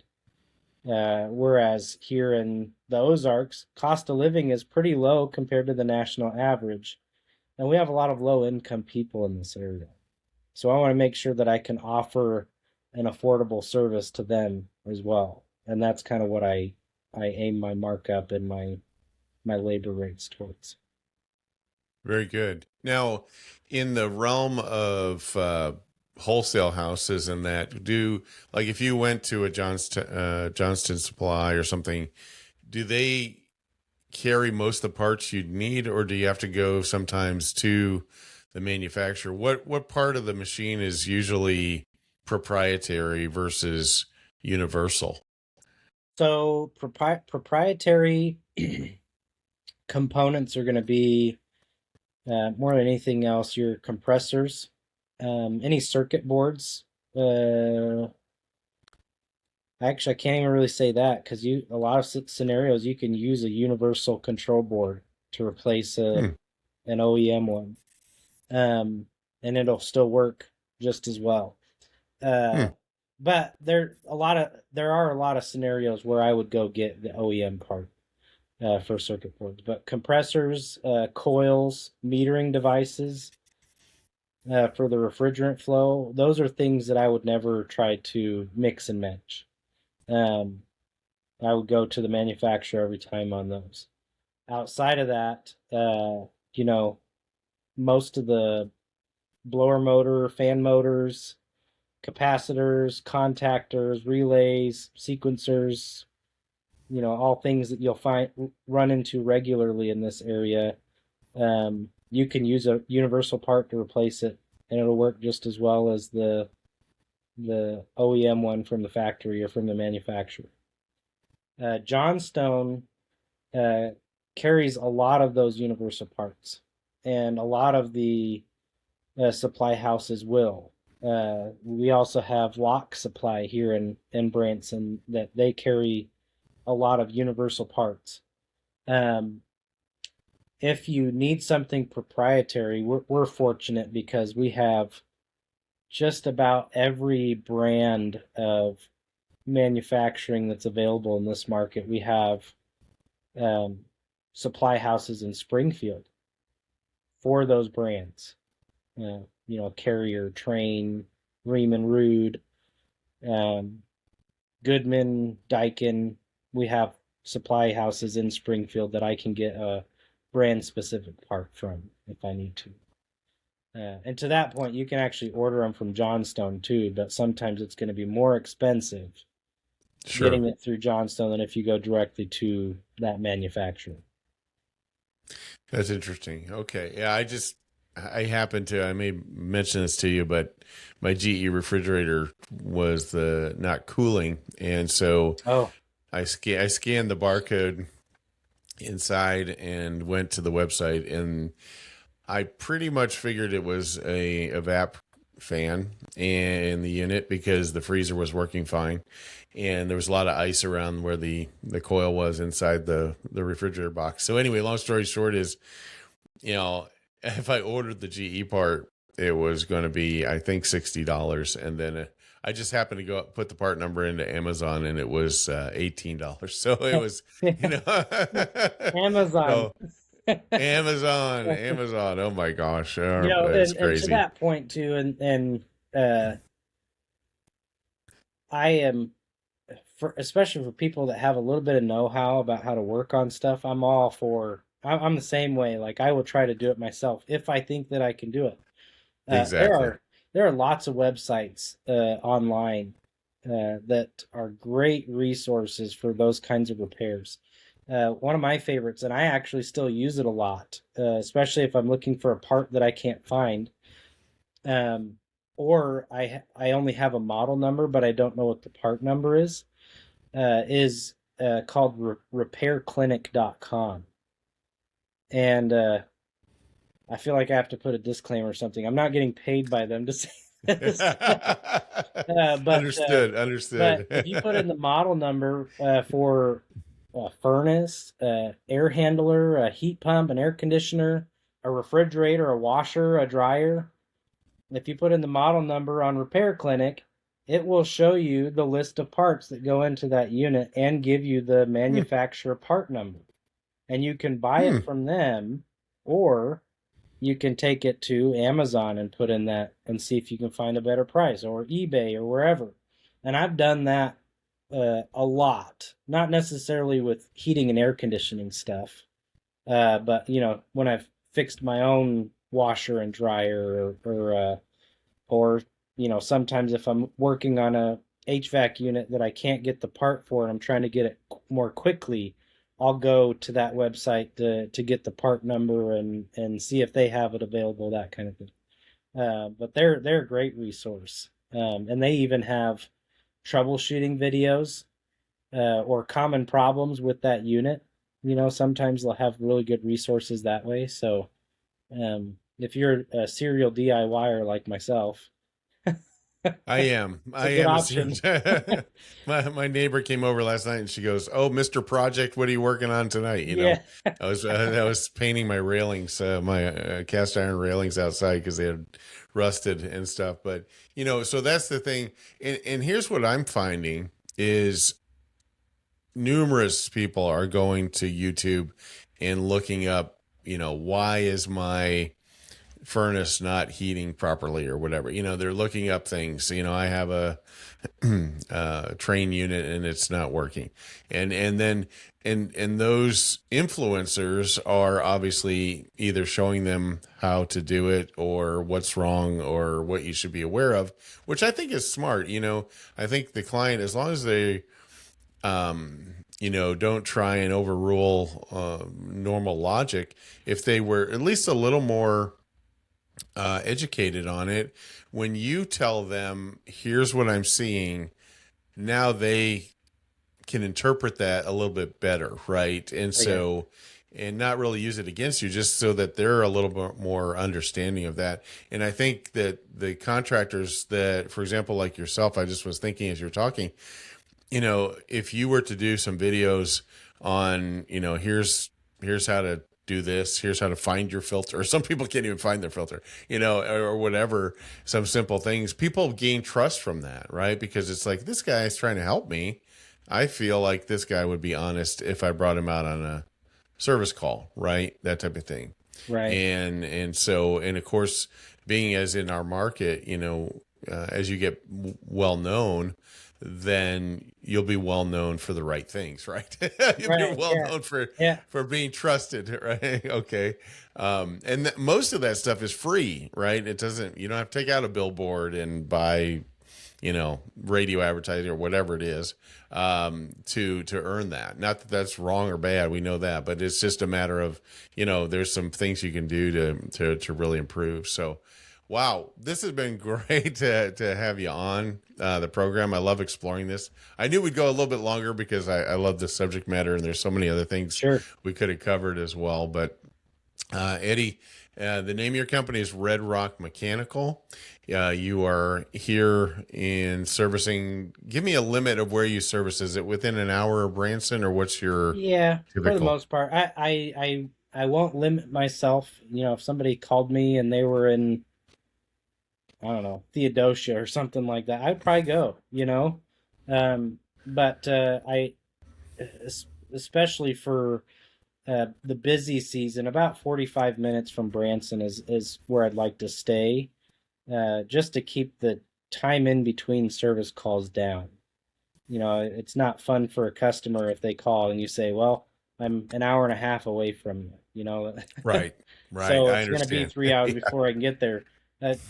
Speaker 2: Whereas here in the Ozarks, cost of living is pretty low compared to the national average. And we have a lot of low income people in this area. So I want to make sure that I can offer an affordable service to them as well. And that's kind of what I aim my markup and my labor rates towards.
Speaker 1: Very good. Now, in the realm of wholesale houses and that, like if you went to a Johnston Supply or something, do they carry most of the parts you'd need, or do you have to go sometimes to the manufacturer? What part of the machine is usually proprietary versus universal?
Speaker 2: So proprietary components are going to be more than anything else your compressors, any circuit boards. Actually, I can't even really say that because you a lot of scenarios you can use a universal control board to replace
Speaker 1: Hmm.
Speaker 2: an OEM one, um, and it'll still work just as well.
Speaker 1: Hmm.
Speaker 2: Uh, but there are a lot of scenarios where I would go get the OEM part. for circuit boards. But compressors, coils, metering devices for the refrigerant flow, those are things that I would never try to mix and match. Um, I would go to the manufacturer every time on those. Outside of that, you know, most of the blower motor, fan motors, capacitors, contactors, relays, sequencers, all things that you'll find run into regularly in this area. You can use a universal part to replace it, and it'll work just as well as the OEM one from the factory or from the manufacturer. Johnstone uh, carries a lot of those universal parts, and a lot of the supply houses will. We also have Lock Supply here in Branson that they carry a lot of universal parts. Um, if you need something proprietary, we're fortunate because we have just about every brand of manufacturing that's available in this market. We have um, supply houses in Springfield for those brands. Carrier, Train, Riemann, Rude, um, Goodman, Daikin. We have supply houses in Springfield that I can get a brand specific part from if I need to. And to that point, you can actually order them from Johnstone too, but sometimes it's going to be more expensive
Speaker 1: Sure.
Speaker 2: getting it through Johnstone than if you go directly to that manufacturer.
Speaker 1: That's interesting. Okay. Yeah, I happen to, I may mention this to you, but my GE refrigerator was the not cooling. And so
Speaker 2: Oh,
Speaker 1: I scanned the barcode inside and went to the website, and I pretty much figured it was a evap fan in the unit because the freezer was working fine, and there was a lot of ice around where the coil was inside the refrigerator box. So anyway, long story short is, if I ordered the GE part, it was going to be, I think, $60, and then I just happened to go up, put the part number into Amazon, and it was $18. So it was,
Speaker 2: Amazon.
Speaker 1: so Amazon. Oh my gosh, that's
Speaker 2: And to
Speaker 1: crazy.
Speaker 2: that point too, and uh, I am for especially for people that have a little bit of know-how about how to work on stuff. I'm all for. I'm the same way. Like I will try to do it myself if I think that I can do it. Uh, there
Speaker 1: Exactly.
Speaker 2: are there are lots of websites online that are great resources for those kinds of repairs. One of my favorites, and I actually still use it a lot, especially if I'm looking for a part that I can't find, um, or I only have a model number, but I don't know what the part number is called repairclinic.com. And I feel like I have to put a disclaimer or something. I'm not getting paid by them to say this. Uh, but uh,
Speaker 1: Understood.
Speaker 2: but if you
Speaker 1: Understood.
Speaker 2: put in the model number for a furnace, air handler, a heat pump, an air conditioner, a refrigerator, a washer, a dryer, if you put in the model number on Repair Clinic, it will show you the list of parts that go into that unit and give you the
Speaker 1: Hmm.
Speaker 2: manufacturer part number. And you can buy it
Speaker 1: Hmm.
Speaker 2: from them, or you can take it to Amazon and put in that and see if you can find a better price, or eBay or wherever. And I've done that a lot, not necessarily with heating and air conditioning stuff, but when I've fixed my own washer and dryer, or sometimes if I'm working on a HVAC unit that I can't get the part for and I'm trying to get it more quickly, I'll go to that website to get the part number and see if they have it available, that kind of thing. But they're a great resource, and they even have troubleshooting videos or common problems with that unit. Sometimes they'll have really good resources that way. So if you're a serial DIYer like myself,
Speaker 1: I am.
Speaker 2: it's a
Speaker 1: I
Speaker 2: good
Speaker 1: am a serious.
Speaker 2: option.
Speaker 1: My neighbor came over last night and she goes, "Oh, Mr. Project, what are you working on tonight?"
Speaker 2: Yeah.
Speaker 1: I was painting my railings, my cast iron railings outside because they had rusted and stuff. But so that's the thing. And here's what I'm finding is numerous people are going to YouTube and looking up, why is my furnace not heating properly or whatever. They're looking up things. I have a train unit and it's not working. And then those influencers are obviously either showing them how to do it or what's wrong or what you should be aware of, which I think is smart. I think the client, as long as they don't try and overrule normal logic, if they were at least a little more educated on it, when you tell them, here's what I'm seeing, now they can interpret that a little bit better, right? And so, and not really use it against you, just so that they're a little bit more understanding of that. And I think that the contractors that, for example, like yourself, I just was thinking as you're talking, if you were to do some videos on, here's how to do this, here's how to find your filter, or some people can't even find their filter, or whatever, some simple things, people gain trust from that, right? Because it's like, this guy is trying to help me. I feel like this guy would be honest if I brought him out on a service call, right? That type of thing.
Speaker 2: Right.
Speaker 1: And so, and of course, being as in our market, as you get well known, then you'll be well known for the right things, right? You'll be well known for being trusted, right? Okay. And most of that stuff is free, right? You don't have to take out a billboard and buy, radio advertising or whatever it is, to earn that. Not that that's wrong or bad. We know that, but it's just a matter of, there's some things you can do to really improve. So, wow, this has been great to have you on the program. I love exploring this. I knew we'd go a little bit longer because I love this subject matter, and there's so many other things we could have covered as well. But Eddie, the name of your company is Red Rock Mechanical. You are here in servicing. Give me a limit of where you service. Is it within an hour of Branson, or what's your typical?
Speaker 2: For the most part? I won't limit myself. If somebody called me and they were in, I don't know, Theodosia or something like that, I'd probably go, but I, especially for the busy season, about 45 minutes from Branson is where I'd like to stay, just to keep the time in between service calls down. It's not fun for a customer if they call and you say, well, I'm an hour and a half away from you,
Speaker 1: Right.
Speaker 2: So it's going to be 3 hours before I can get there.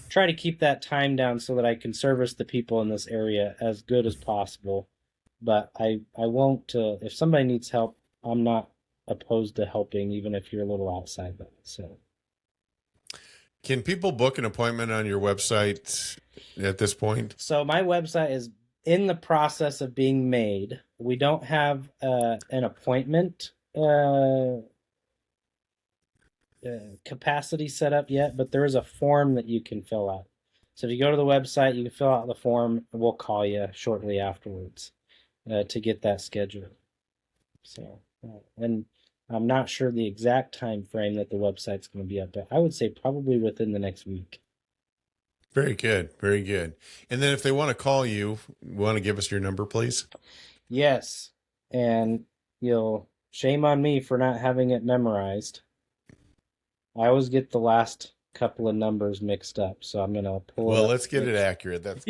Speaker 2: Try to keep that time down so that I can service the people in this area as good as possible. But I won't, if somebody needs help, I'm not opposed to helping, even if you're a little outside of it. So,
Speaker 1: can people book an appointment on your website at this point?
Speaker 2: So my website is in the process of being made. We don't have an appointment capacity set up yet, but there is a form that you can fill out. So if you go to the website, you can fill out the form, and we'll call you shortly afterwards to get that scheduled. So, and I'm not sure the exact time frame that the website's going to be up, but I would say probably within the next week.
Speaker 1: Very good. Very good. And then if they want to call you, want to give us your number, please?
Speaker 2: Yes. And shame on me for not having it memorized. I always get the last couple of numbers mixed up, so I'm going to pull it up.
Speaker 1: Well, let's get it accurate. That's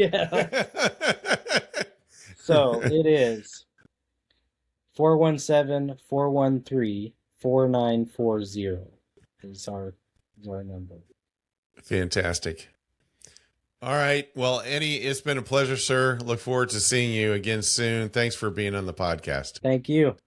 Speaker 2: So it is 417-413-4940 is our number.
Speaker 1: Fantastic. All right. Well, Eddie, it's been a pleasure, sir. Look forward to seeing you again soon. Thanks for being on the podcast.
Speaker 2: Thank you.